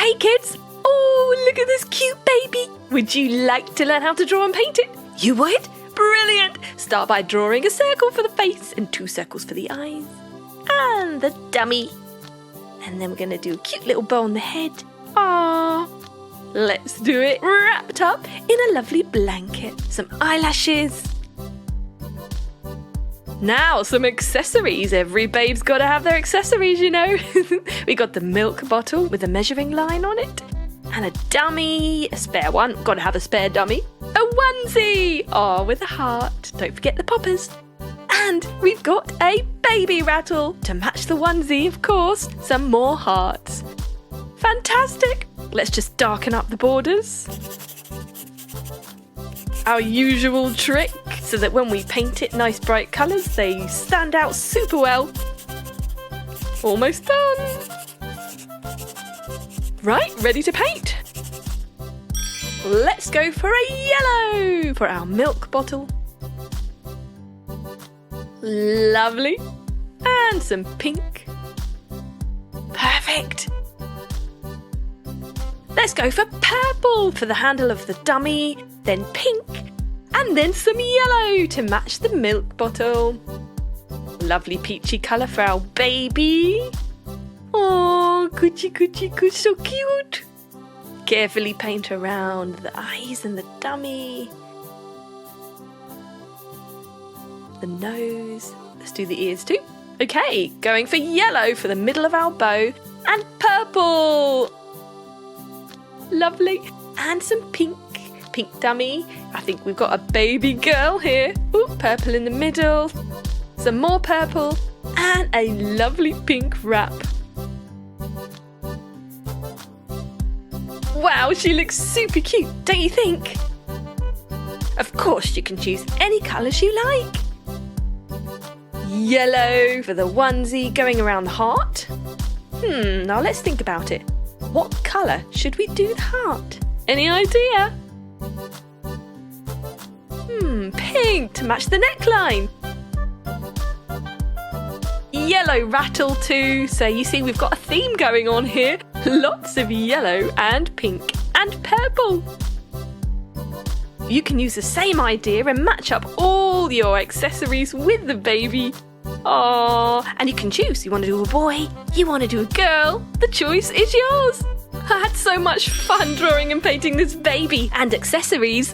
Hey kids! Oh, look at this cute baby! Would you like to learn how to draw and paint it? You would? Brilliant! Start by drawing a circle for the face and 2 circles for the eyes. And the dummy. And then we're going to do a cute little bow on the head. Aww. Let's do it wrapped up in a lovely blanket. Some eyelashes. Now, some accessories. Every babe's got to have their accessories, you know. We got the milk bottle with a measuring line on it. And a dummy, a spare one. Got to have a spare dummy. A onesie. Oh, with a heart. Don't forget the poppers. And we've got a baby rattle. To match the onesie, of course. Some more hearts. Fantastic. Let's just darken up the borders. Our usual trick, so that when we paint it nice bright colours, they stand out super well. Almost done. Right, ready to paint. Let's go for a yellow for our milk bottle. Lovely. And some pink. Perfect. Let's go for purple for the handle of the dummy, then pink, and then some yellow to match the milk bottle. Lovely peachy colour for our baby. Oh, coochie coochie cooch, so cute. Carefully paint around the eyes and the dummy. The nose. Let's do the ears too. Okay, going for yellow for the middle of our bow and purple. Lovely. And some pink dummy. I think we've got a baby girl here. Ooh, purple in the middle. Some more purple. And a lovely pink wrap. Wow, she looks super cute, don't you think? Of course, you can choose any colours you like. Yellow for the onesie going around the heart. Now let's think about it. What colour should we do the heart? Any idea? Pink to match the neckline. Yellow rattle too. So you see we've got a theme going on here. Lots of yellow and pink and purple. You can use the same idea and match up all your accessories with the baby. Aww, and you can choose. You want to do a boy? You want to do a girl? The choice is yours. I had so much fun drawing and painting this baby and accessories.